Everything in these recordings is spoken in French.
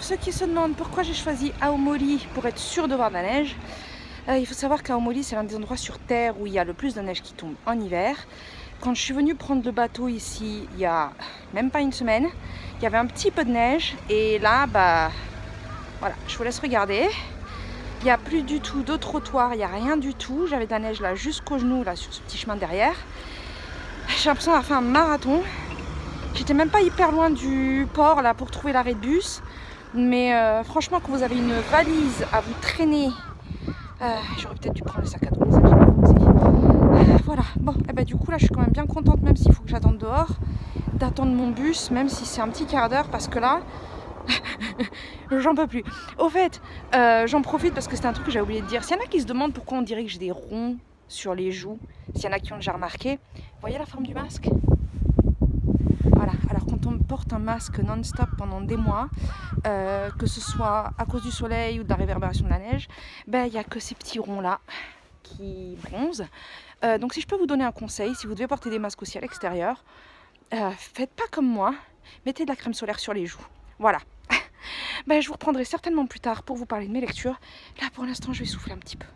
ceux qui se demandent pourquoi j'ai choisi Aomori pour être sûr de voir de la neige, il faut savoir qu'Aomori c'est l'un des endroits sur Terre où il y a le plus de neige qui tombe en hiver. Quand je suis venue prendre le bateau ici, il y a même pas une semaine, il y avait un petit peu de neige et là, bah voilà, je vous laisse regarder. Il n'y a plus du tout de trottoir, il n'y a rien du tout. J'avais de la neige là jusqu'aux genoux, là sur ce petit chemin derrière. J'ai l'impression d'avoir fait un marathon. J'étais même pas hyper loin du port là pour trouver l'arrêt de bus. Mais franchement, quand vous avez une valise à vous traîner, j'aurais peut-être dû prendre le sac à dos. Voilà, bon, et ben, du coup là je suis quand même bien contente, même s'il faut que j'attende dehors, d'attendre mon bus, même si c'est un petit quart d'heure, parce que là, j'en peux plus. Au fait, j'en profite parce que c'était un truc que j'avais oublié de dire. S'il y en a qui se demandent pourquoi on dirait que j'ai des ronds sur les joues, s'il y en a qui ont déjà remarqué, vous voyez la forme du masque? Voilà, alors quand on porte un masque non-stop pendant des mois, que ce soit à cause du soleil ou de la réverbération de la neige, ben il n'y a que ces petits ronds là qui bronzent. Donc si je peux vous donner un conseil, si vous devez porter des masques aussi à l'extérieur, faites pas comme moi, mettez de la crème solaire sur les joues. Voilà. Ben, je vous reprendrai certainement plus tard pour vous parler de mes lectures. Là pour l'instant je vais souffler un petit peu.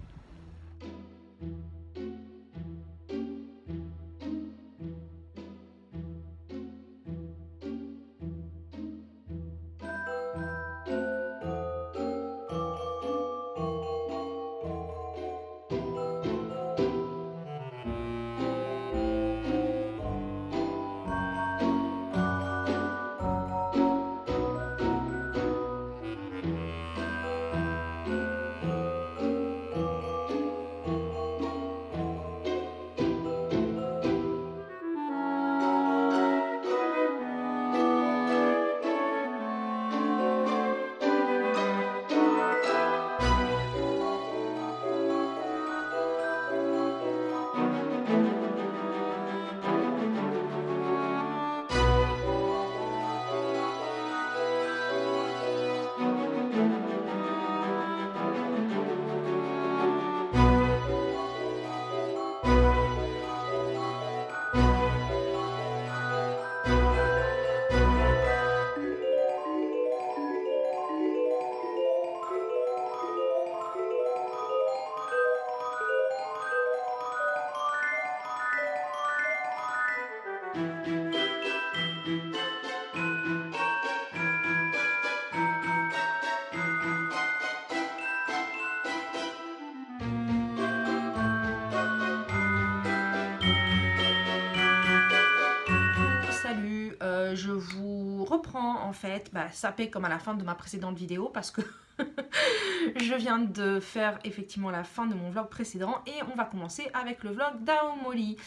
Salut, je vous reprends en fait, sapé comme à la fin de ma précédente vidéo parce que je viens de faire effectivement la fin de mon vlog précédent et on va commencer avec le vlog d'Aomori.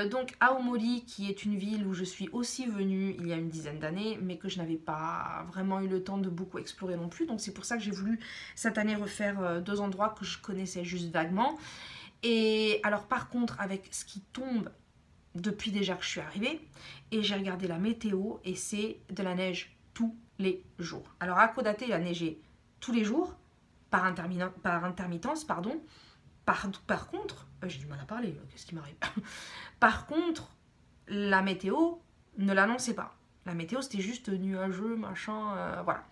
Donc Aomori qui est une ville où je suis aussi venue il y a une dizaine d'années mais que je n'avais pas vraiment eu le temps de beaucoup explorer non plus, donc c'est pour ça que j'ai voulu cette année refaire deux endroits que je connaissais juste vaguement. Et alors par contre avec ce qui tombe depuis déjà que je suis arrivée, et j'ai regardé la météo et c'est de la neige tous les jours. Alors à Hakodate il a neigé tous les jours par intermittence, pardon. Par contre, j'ai du mal à parler, qu'est-ce qui m'arrive? Par contre, la météo ne l'annonçait pas. La météo c'était juste nuageux, machin, voilà.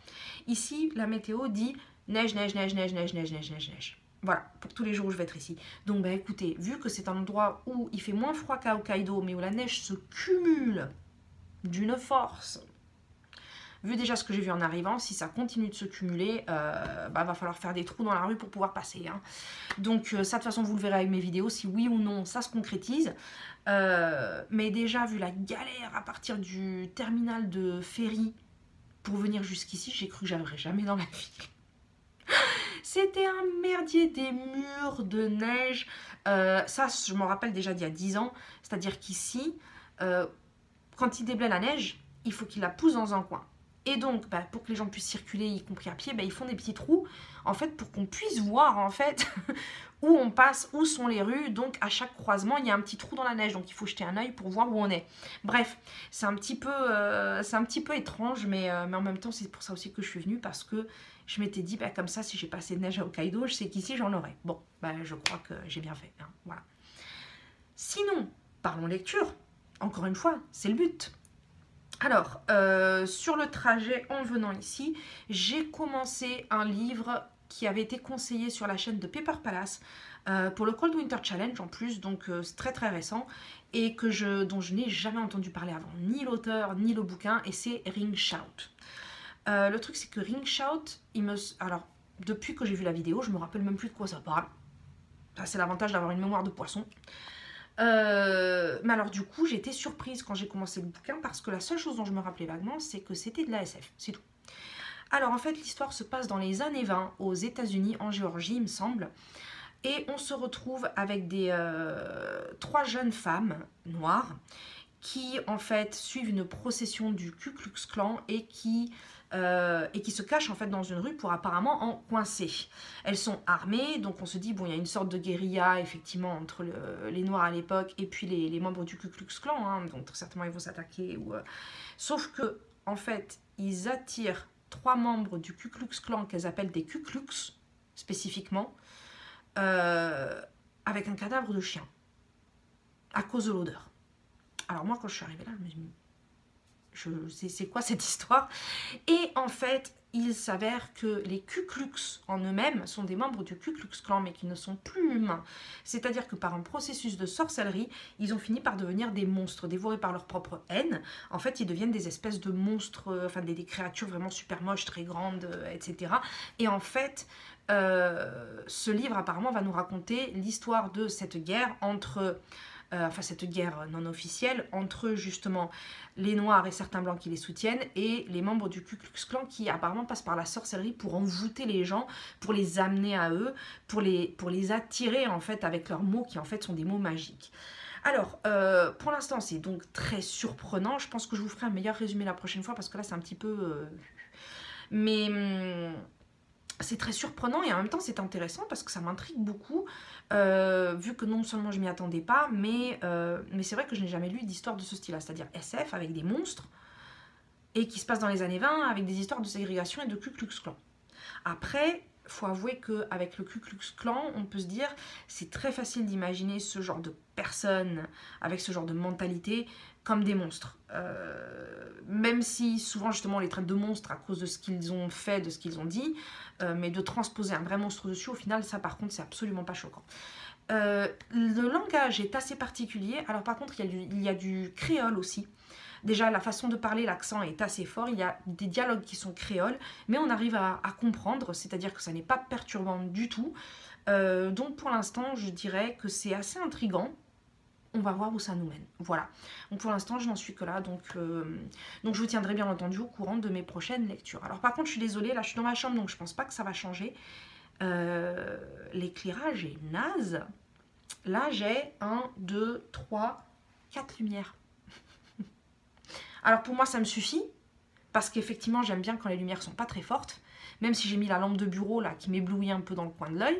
Ici la météo dit neige, neige, neige, neige, neige, neige, neige, neige, neige. Voilà, pour tous les jours où je vais être ici. Donc bah écoutez, vu que c'est un endroit où il fait moins froid qu'à Hokkaido, mais où la neige se cumule d'une force, vu déjà ce que j'ai vu en arrivant, si ça continue de se cumuler, va falloir faire des trous dans la rue pour pouvoir passer. Hein. Donc ça de toute façon vous le verrez avec mes vidéos, si oui ou non ça se concrétise. Mais déjà vu la galère à partir du terminal de ferry pour venir jusqu'ici, j'ai cru que j'arriverais jamais dans la vie. C'était un merdier, des murs de neige. Ça, je m'en rappelle déjà d'il y a 10 ans. C'est-à-dire qu'ici, quand il déblaye la neige, il faut qu'il la pousse dans un coin. Et donc, pour que les gens puissent circuler, y compris à pied, ils font des petits trous, en fait, pour qu'on puisse voir, en fait, où on passe, où sont les rues. Donc, à chaque croisement, il y a un petit trou dans la neige. Donc, il faut jeter un œil pour voir où on est. Bref, c'est un petit peu étrange, mais en même temps, c'est pour ça aussi que je suis venue, parce que je m'étais dit, comme ça, si j'ai pas assez de neige à Hokkaido, je sais qu'ici, j'en aurai. Bon, je crois que j'ai bien fait. Hein, voilà. Sinon, parlons lecture. Encore une fois, c'est le but. Alors, sur le trajet en venant ici, j'ai commencé un livre qui avait été conseillé sur la chaîne de Paper Palace pour le Cold Winter Challenge en plus, donc c'est très très récent et dont je n'ai jamais entendu parler avant, ni l'auteur ni le bouquin, et c'est Ring Shout. Le truc c'est que Ring Shout, alors depuis que j'ai vu la vidéo, je me rappelle même plus de quoi ça parle. Ça, c'est l'avantage d'avoir une mémoire de poisson. Mais alors du coup j'ai été surprise quand j'ai commencé le bouquin parce que la seule chose dont je me rappelais vaguement c'est que c'était de la SF, c'est tout. Alors en fait l'histoire se passe dans les années 20 aux États-Unis, en Géorgie il me semble, et on se retrouve avec trois jeunes femmes noires qui en fait suivent une procession du Ku Klux Klan et qui se cachent en fait dans une rue pour apparemment en coincer. Elles sont armées, donc on se dit bon il y a une sorte de guérilla effectivement entre les Noirs à l'époque et puis les membres du Ku Klux Klan, hein, donc certainement ils vont s'attaquer. Sauf que en fait ils attirent trois membres du Ku Klux Klan qu'elles appellent des Ku Klux spécifiquement, avec un cadavre de chien à cause de l'odeur. Alors moi quand je suis arrivée là, je me suis dit, c'est quoi cette histoire? Et en fait, il s'avère que les Ku Klux en eux-mêmes sont des membres du Ku Klux Klan, mais qui ne sont plus humains. C'est-à-dire que par un processus de sorcellerie, ils ont fini par devenir des monstres, dévorés par leur propre haine. En fait, ils deviennent des espèces de monstres, enfin des créatures vraiment super moches, très grandes, etc. Et en fait, ce livre apparemment va nous raconter l'histoire de cette guerre entre... cette guerre non officielle entre justement les Noirs et certains Blancs qui les soutiennent et les membres du Ku Klux Klan qui apparemment passent par la sorcellerie pour envoûter les gens, pour les amener à eux, pour les attirer en fait avec leurs mots qui en fait sont des mots magiques. Alors, pour l'instant c'est donc très surprenant, je pense que je vous ferai un meilleur résumé la prochaine fois parce que là c'est un petit peu... c'est très surprenant et en même temps c'est intéressant parce que ça m'intrigue beaucoup, vu que non seulement je m'y attendais pas, mais c'est vrai que je n'ai jamais lu d'histoire de ce style-là, c'est-à-dire SF avec des monstres et qui se passe dans les années 20 avec des histoires de ségrégation et de Ku Klux Klan. Après, faut avouer qu'avec le Ku Klux Klan, on peut se dire c'est très facile d'imaginer ce genre de personnes avec ce genre de mentalité comme des monstres. Même si souvent justement on les traite de monstres à cause de ce qu'ils ont fait, de ce qu'ils ont dit, mais de transposer un vrai monstre dessus, au final ça par contre c'est absolument pas choquant. Le langage est assez particulier, alors par contre il y a du créole aussi. Déjà la façon de parler, l'accent est assez fort, il y a des dialogues qui sont créoles, mais on arrive à comprendre, c'est-à-dire que ça n'est pas perturbant du tout. Donc pour l'instant je dirais que c'est assez intriguant. On va voir où ça nous mène. Voilà. Donc pour l'instant, je n'en suis que là. Donc je vous tiendrai bien entendu au courant de mes prochaines lectures. Alors par contre, je suis désolée, là je suis dans ma chambre, donc je pense pas que ça va changer. L'éclairage est naze. Là, j'ai 1, 2, 3, 4 lumières. Alors pour moi, ça me suffit. Parce qu'effectivement, j'aime bien quand les lumières sont pas très fortes. Même si j'ai mis la lampe de bureau là qui m'éblouit un peu dans le coin de l'œil.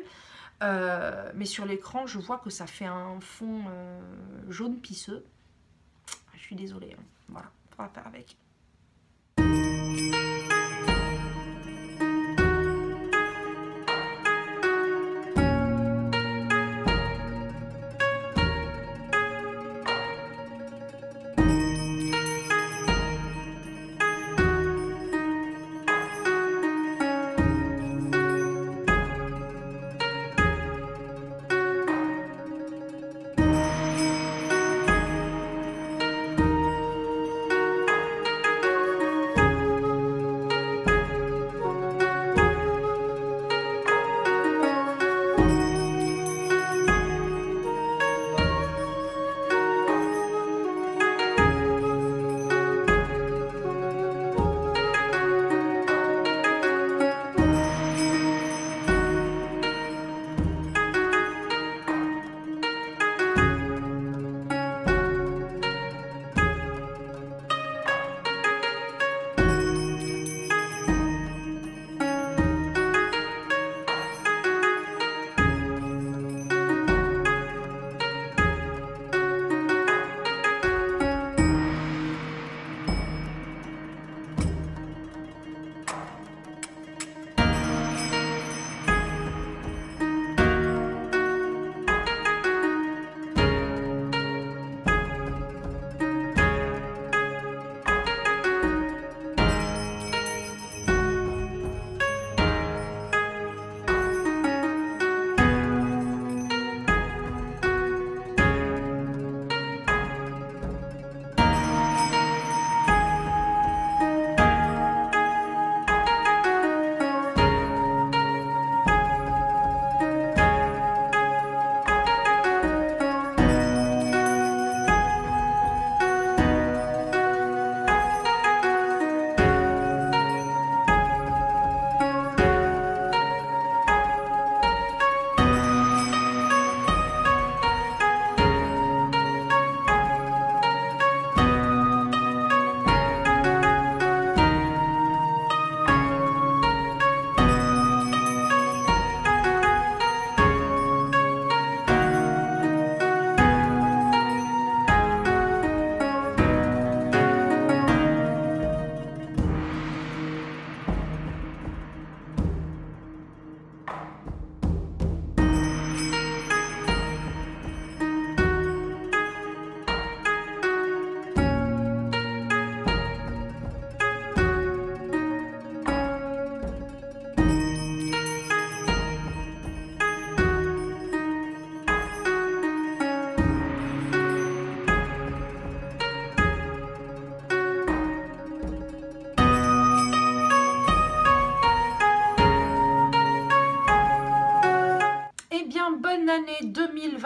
Mais sur l'écran, je vois que ça fait un fond jaune pisseux. Je suis désolée. Hein. Voilà, on va faire avec.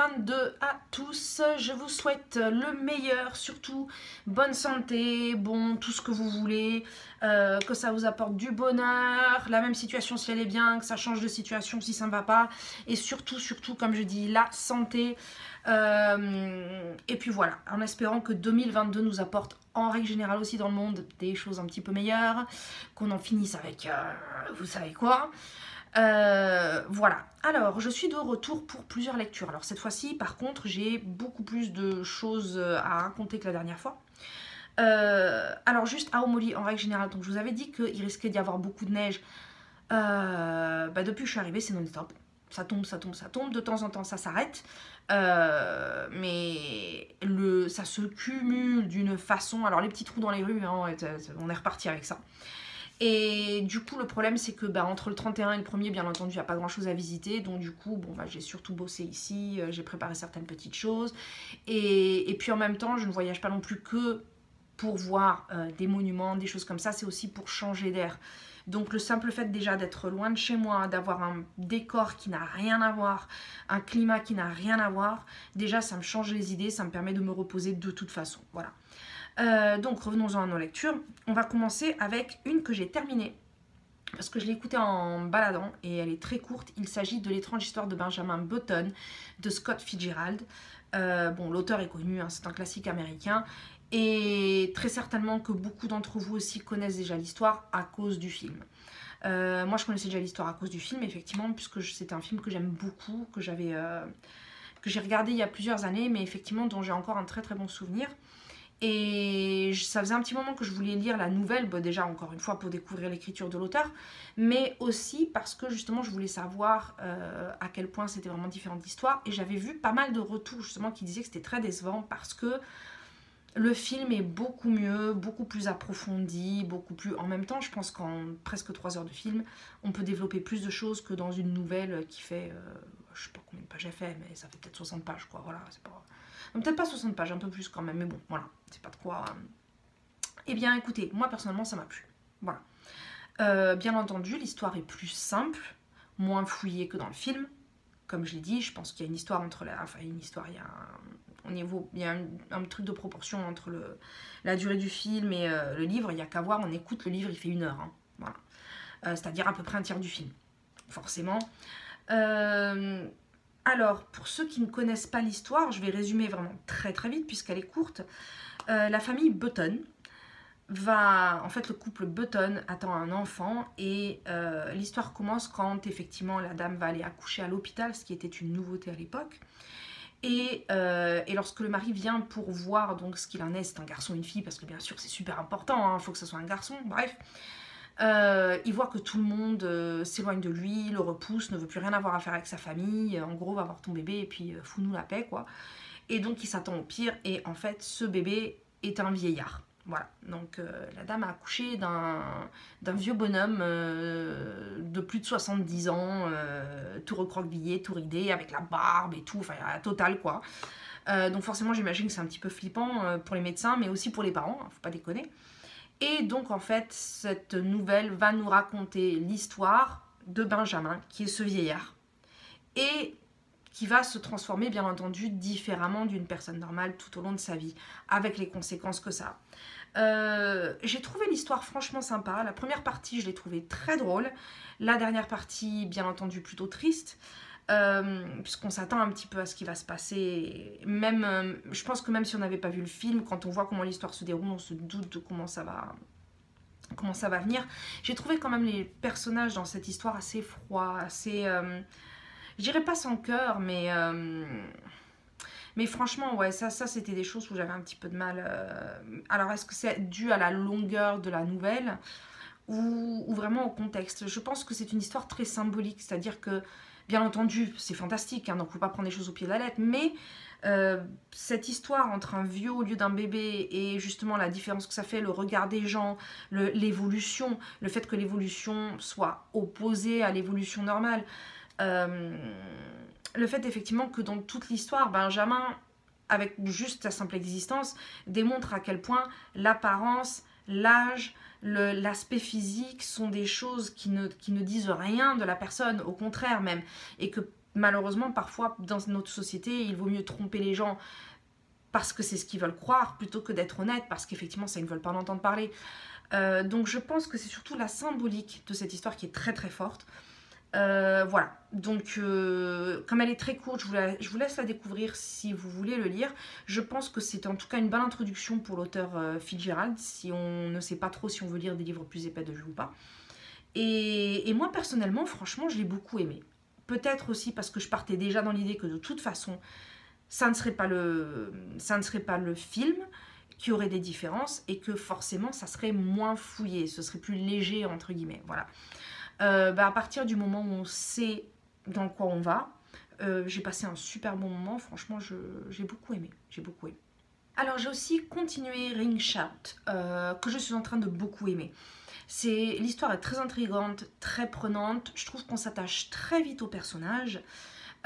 2022 à tous. Je vous souhaite le meilleur, surtout bonne santé, bon, tout ce que vous voulez, que ça vous apporte du bonheur, la même situation si elle est bien, que ça change de situation si ça ne va pas, et surtout, comme je dis, la santé. Et puis voilà, en espérant que 2022 nous apporte en règle générale aussi dans le monde des choses un petit peu meilleures, qu'on en finisse avec vous savez quoi. Voilà, alors je suis de retour pour plusieurs lectures. Alors cette fois-ci par contre j'ai beaucoup plus de choses à raconter que la dernière fois. Alors juste à Aomori en règle générale, donc je vous avais dit qu'il risquait d'y avoir beaucoup de neige. Depuis que je suis arrivée c'est non-stop. Ça tombe, de temps en temps ça s'arrête. Mais ça se cumule d'une façon. Alors les petits trous dans les rues, hein, on est reparti avec ça. Et du coup le problème c'est que entre le 31 et le 1er bien entendu il n'y a pas grand chose à visiter, donc du coup j'ai surtout bossé ici, j'ai préparé certaines petites choses et puis en même temps je ne voyage pas non plus que pour voir des monuments, des choses comme ça, c'est aussi pour changer d'air. Donc le simple fait déjà d'être loin de chez moi, d'avoir un décor qui n'a rien à voir, un climat qui n'a rien à voir, déjà ça me change les idées, ça me permet de me reposer de toute façon, voilà. Donc revenons-en à nos lectures. On va commencer avec une que j'ai terminée parce que je l'ai écoutée en baladant et elle est très courte. Il s'agit de L'étrange histoire de Benjamin Button de Scott Fitzgerald. L'auteur est connu, hein, c'est un classique américain et très certainement que beaucoup d'entre vous aussi connaissent déjà l'histoire à cause du film. Moi je connaissais déjà l'histoire à cause du film effectivement, puisque c'était un film que j'aime beaucoup, que j'ai regardé il y a plusieurs années, mais effectivement dont j'ai encore un très très bon souvenir. Et ça faisait un petit moment que je voulais lire la nouvelle, déjà encore une fois pour découvrir l'écriture de l'auteur, mais aussi parce que justement je voulais savoir à quel point c'était vraiment différent de l'histoire. Et j'avais vu pas mal de retours justement qui disaient que c'était très décevant parce que le film est beaucoup mieux, beaucoup plus approfondi, beaucoup plus... En même temps, je pense qu'en presque 3 heures de film, on peut développer plus de choses que dans une nouvelle qui fait... je sais pas combien de pages j'ai fait, mais ça fait peut-être 60 pages, quoi. Voilà, c'est pas... Peut-être pas 60 pages, un peu plus quand même, mais bon, voilà, c'est pas de quoi... Eh bien, écoutez, moi, personnellement, ça m'a plu. Voilà. Bien entendu, l'histoire est plus simple, moins fouillée que dans le film. Comme je l'ai dit, je pense qu'il y a une histoire entre la... Enfin, une histoire, il y a un truc de proportion entre la durée du film et le livre. Il n'y a qu'à voir, on écoute le livre, il fait 1 heure. Hein. Voilà. C'est-à-dire à peu près un tiers du film, forcément. Alors, pour ceux qui ne connaissent pas l'histoire, je vais résumer vraiment très très vite puisqu'elle est courte. La famille Button en fait, le couple Button attend un enfant et l'histoire commence quand effectivement la dame va aller accoucher à l'hôpital, ce qui était une nouveauté à l'époque. Et lorsque le mari vient pour voir donc ce qu'il en est, c'est un garçon ou une fille, parce que bien sûr c'est super important, il faut que ce soit un garçon, bref. Il voit que tout le monde s'éloigne de lui, le repousse, ne veut plus rien avoir à faire avec sa famille, en gros va avoir ton bébé et puis fous-nous la paix quoi. Et donc il s'attend au pire et en fait ce bébé est un vieillard. Voilà, donc la dame a accouché d'un vieux bonhomme de plus de 70 ans, tout recroquevillé, tout ridé, avec la barbe et tout, enfin la totale quoi. Donc forcément j'imagine que c'est un petit peu flippant pour les médecins, mais aussi pour les parents, hein, faut pas déconner. Et donc en fait cette nouvelle va nous raconter l'histoire de Benjamin, qui est ce vieillard, et qui va se transformer bien entendu différemment d'une personne normale tout au long de sa vie, avec les conséquences que ça a. J'ai trouvé l'histoire franchement sympa. La première partie je l'ai trouvée très drôle, la dernière partie bien entendu plutôt triste, puisqu'on s'attend un petit peu à ce qui va se passer. Même, je pense que même si on n'avait pas vu le film, quand on voit comment l'histoire se déroule, on se doute de comment ça va venir. J'ai trouvé quand même les personnages dans cette histoire assez froids, assez... je dirais pas sans cœur, mais franchement, ouais, ça c'était des choses où j'avais un petit peu de mal. Alors, est-ce que c'est dû à la longueur de la nouvelle ou vraiment au contexte? Je pense que c'est une histoire très symbolique, c'est-à-dire que, bien entendu, c'est fantastique, hein, donc il ne faut pas prendre les choses au pied de la lettre, mais cette histoire entre un vieux au lieu d'un bébé et justement la différence que ça fait, le regard des gens, l'évolution, le fait que l'évolution soit opposée à l'évolution normale, le fait effectivement que dans toute l'histoire, Benjamin, avec juste sa simple existence, démontre à quel point l'apparence, l'âge, l'aspect physique sont des choses qui ne disent rien de la personne, au contraire même, et que malheureusement, parfois, dans notre société, il vaut mieux tromper les gens parce que c'est ce qu'ils veulent croire, plutôt que d'être honnête, parce qu'effectivement, ça, ils ne veulent pas en entendre parler. Donc, je pense que c'est surtout la symbolique de cette histoire qui est très très forte. Voilà, donc comme elle est très courte, je vous laisse la découvrir si vous voulez le lire. Je pense que c'est en tout cas une bonne introduction pour l'auteur Fitzgerald, si on ne sait pas trop si on veut lire des livres plus épais de lui ou pas. Et moi personnellement, franchement, je l'ai beaucoup aimé. Peut-être aussi parce que je partais déjà dans l'idée que de toute façon, ça ne serait pas le film qui aurait des différences et que forcément, ça serait moins fouillé, ce serait plus léger entre guillemets, voilà. À partir du moment où on sait dans quoi on va, j'ai passé un super bon moment, franchement j'ai beaucoup aimé, Alors j'ai aussi continué Ring Shout, que je suis en train de beaucoup aimer. L'histoire est très intrigante, très prenante, je trouve qu'on s'attache très vite au personnage.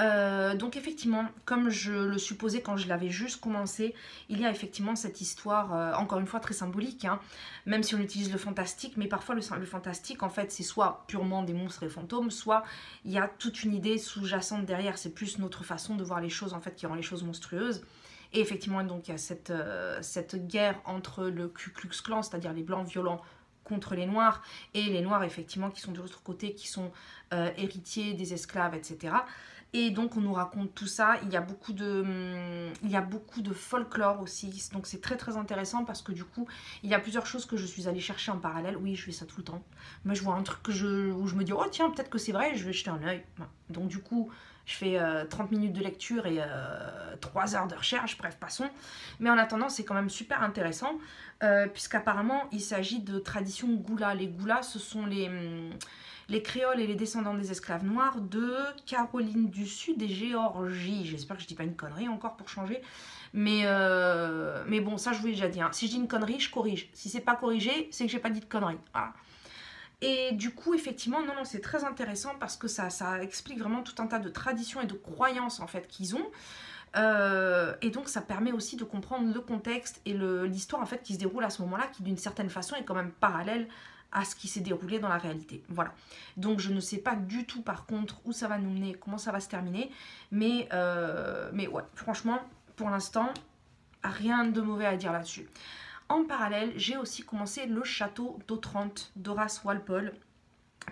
Donc effectivement, comme je le supposais quand je l'avais juste commencé, il y a effectivement cette histoire, encore une fois très symbolique, hein, même si on utilise le fantastique, mais parfois le fantastique en fait c'est soit purement des monstres et fantômes, soit il y a toute une idée sous-jacente derrière, c'est plus notre façon de voir les choses en fait qui rend les choses monstrueuses. Et effectivement donc il y a cette guerre entre le Ku Klux Klan, c'est-à-dire les blancs violents contre les noirs, et les noirs effectivement qui sont de l'autre côté, qui sont héritiers des esclaves, etc. Et donc on nous raconte tout ça, il y a beaucoup de folklore aussi, donc c'est très très intéressant parce que du coup il y a plusieurs choses que je suis allée chercher en parallèle. Oui, je fais ça tout le temps, moi je vois un truc où je me dis oh tiens peut-être que c'est vrai, je vais jeter un œil. Donc du coup je fais 30 minutes de lecture et 3 heures de recherche, bref passons. Mais en attendant c'est quand même super intéressant puisqu'apparemment il s'agit de traditions Goula. Les Goula ce sont les créoles et les descendants des esclaves noirs de Caroline du Sud et Géorgie. J'espère que je dis pas une connerie encore pour changer. Mais bon, ça je vous l'ai déjà dit. Hein. Si je dis une connerie, je corrige. Si c'est pas corrigé, c'est que j'ai pas dit de connerie. Voilà. Et du coup, effectivement, non, c'est très intéressant parce que ça explique vraiment tout un tas de traditions et de croyances en fait qu'ils ont. Et donc ça permet aussi de comprendre le contexte et l'histoire en fait qui se déroule à ce moment-là, qui d'une certaine façon est quand même parallèle à ce qui s'est déroulé dans la réalité. Voilà. Donc je ne sais pas du tout par contre où ça va nous mener, comment ça va se terminer. Mais ouais, franchement, pour l'instant, rien de mauvais à dire là-dessus. En parallèle, j'ai aussi commencé Le Château d'Otrante d'Horace Walpole,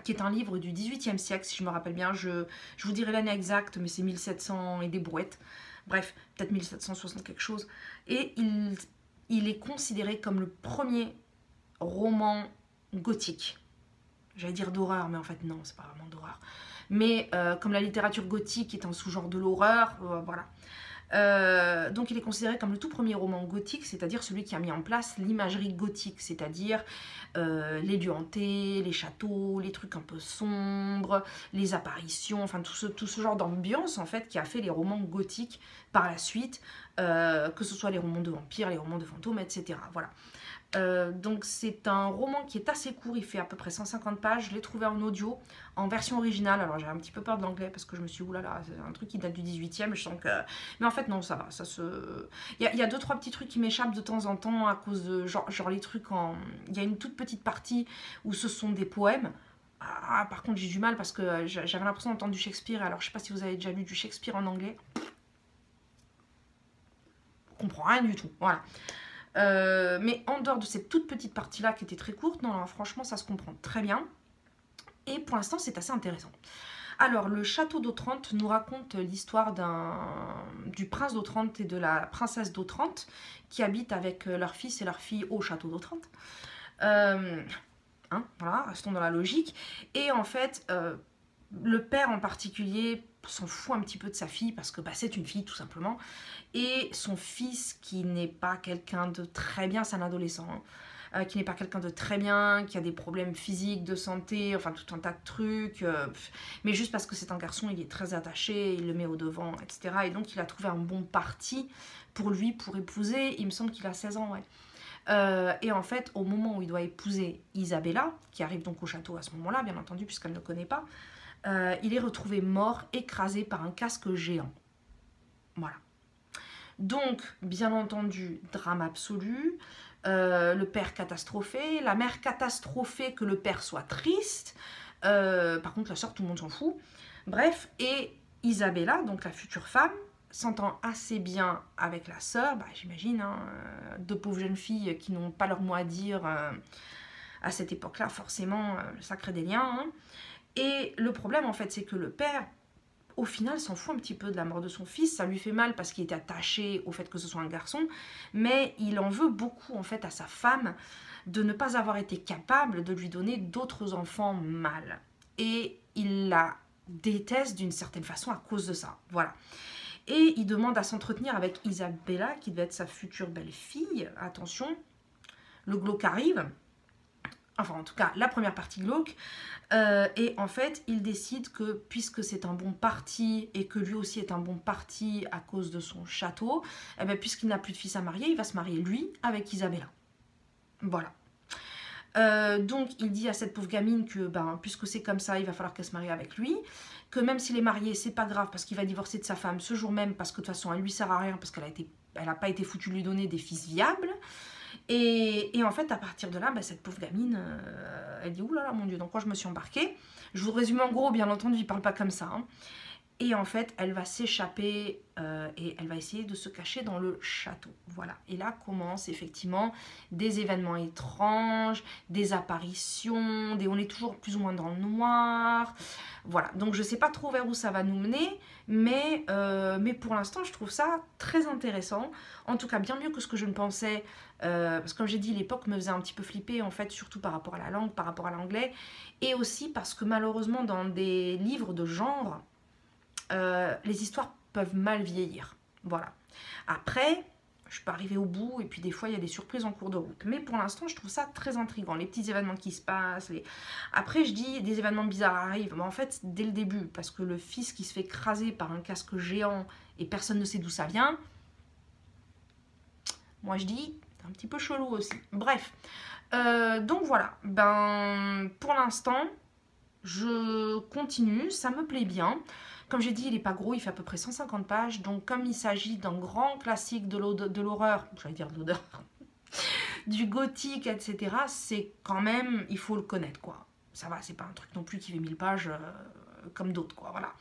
qui est un livre du XVIIIe siècle, si je me rappelle bien. Je vous dirai l'année exacte, mais c'est 1700 et des brouettes. Bref, peut-être 1760 quelque chose. Et il est considéré comme le premier roman gothique. J'allais dire d'horreur, mais en fait non, c'est pas vraiment d'horreur. Mais comme la littérature gothique est un sous-genre de l'horreur, voilà. Donc il est considéré comme le tout premier roman gothique, c'est-à-dire celui qui a mis en place l'imagerie gothique, c'est-à-dire les lieux hantés, les châteaux, les trucs un peu sombres, les apparitions, enfin tout ce genre d'ambiance en fait qui a fait les romans gothiques par la suite, que ce soit les romans de vampires, les romans de fantômes, etc. Voilà. Donc c'est un roman qui est assez court, il fait à peu près 150 pages, je l'ai trouvé en audio, en version originale, alors j'avais un petit peu peur de l'anglais parce que je me suis dit oulala, c'est un truc qui date du 18e, je sens que... Mais en fait non, ça va, ça se... Il y a 2-3 petits trucs qui m'échappent de temps en temps à cause de... Genre les trucs en... Il y a une toute petite partie où ce sont des poèmes. Ah, par contre j'ai du mal parce que j'avais l'impression d'entendre du Shakespeare, alors je sais pas si vous avez déjà lu du Shakespeare en anglais. Je comprends rien du tout, voilà. Mais en dehors de cette toute petite partie là qui était très courte, non, franchement ça se comprend très bien et pour l'instant c'est assez intéressant. Alors le château d'Otrante nous raconte l'histoire du prince d'Otrante et de la princesse d'Otrante qui habitent avec leur fils et leur fille au château d'Otrante. Voilà, restons dans la logique. Et en fait le père en particulier s'en fout un petit peu de sa fille parce que c'est une fille tout simplement. Et son fils qui n'est pas quelqu'un de très bien, c'est un adolescent, hein, qui n'est pas quelqu'un de très bien, qui a des problèmes physiques, de santé, enfin tout un tas de trucs. Mais juste parce que c'est un garçon, il est très attaché, il le met au devant, etc. Et donc il a trouvé un bon parti pour lui, pour épouser. Il me semble qu'il a 16 ans, ouais. Et en fait, au moment où il doit épouser Isabella, qui arrive donc au château à ce moment-là, bien entendu, puisqu'elle ne le connaît pas, il est retrouvé mort, écrasé par un casque géant. Voilà. Donc, bien entendu, drame absolu, le père catastrophé, la mère catastrophée que le père soit triste, par contre la sœur, tout le monde s'en fout. Bref, et Isabella, donc la future femme, s'entend assez bien avec la sœur, bah, j'imagine, hein, deux pauvres jeunes filles qui n'ont pas leur mot à dire à cette époque-là, forcément, ça crée des liens. Hein. Et le problème, en fait, c'est que le père, au final, s'en fout un petit peu de la mort de son fils. Ça lui fait mal parce qu'il était attaché au fait que ce soit un garçon, mais il en veut beaucoup, en fait, à sa femme de ne pas avoir été capable de lui donner d'autres enfants mâles. Et il la déteste d'une certaine façon à cause de ça. Voilà. Et il demande à s'entretenir avec Isabella, qui devait être sa future belle-fille. Attention, le glauque arrive. Enfin, en tout cas, la première partie glauque. Et en fait, il décide que, puisque c'est un bon parti, et que lui aussi est un bon parti à cause de son château, eh bien, puisqu'il n'a plus de fils à marier, il va se marier, lui, avec Isabella. Voilà. Donc, il dit à cette pauvre gamine que, ben, puisque c'est comme ça, il va falloir qu'elle se marie avec lui. Que même s'il est marié, c'est pas grave, parce qu'il va divorcer de sa femme ce jour même, parce que de toute façon, elle lui sert à rien, parce qu'elle n'a pas été foutue de lui donner des fils viables. Et en fait, à partir de là, bah, cette pauvre gamine, elle dit « Ouh là là, mon Dieu, dans quoi je me suis embarquée ?» Je vous résume en gros, bien entendu, il ne parle pas comme ça. Hein. Et en fait, elle va s'échapper et elle va essayer de se cacher dans le château. Voilà. Et là commencent effectivement des événements étranges, des apparitions, on est toujours plus ou moins dans le noir. Voilà. Donc je ne sais pas trop vers où ça va nous mener, mais pour l'instant, je trouve ça très intéressant. En tout cas, bien mieux que ce que je ne pensais. Parce que comme j'ai dit, l'époque me faisait un petit peu flipper, en fait, surtout par rapport à la langue, par rapport à l'anglais. Et aussi parce que malheureusement, dans des livres de genre, les histoires peuvent mal vieillir. Voilà. Après, je peux arriver au bout et puis des fois il y a des surprises en cours de route. Mais pour l'instant, je trouve ça très intriguant. Les petits événements qui se passent. Après, je dis des événements bizarres arrivent. Mais en fait, dès le début, parce que le fils qui se fait écraser par un casque géant et personne ne sait d'où ça vient, moi je dis, c'est un petit peu chelou aussi. Bref. Donc voilà. Ben, pour l'instant, je continue. Ça me plaît bien. Comme j'ai dit, il n'est pas gros, il fait à peu près 150 pages. Donc, comme il s'agit d'un grand classique de l'horreur, j'allais dire de l'odeur, du gothique, etc., c'est quand même, il faut le connaître, quoi. Ça va, c'est pas un truc non plus qui fait 1000 pages comme d'autres, quoi, voilà.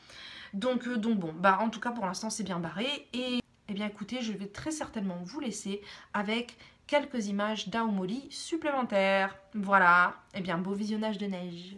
Donc bon, bah en tout cas, pour l'instant, c'est bien barré. Et, eh bien, écoutez, je vais très certainement vous laisser avec quelques images d'Aomori supplémentaires. Voilà, eh bien, beau visionnage de neige.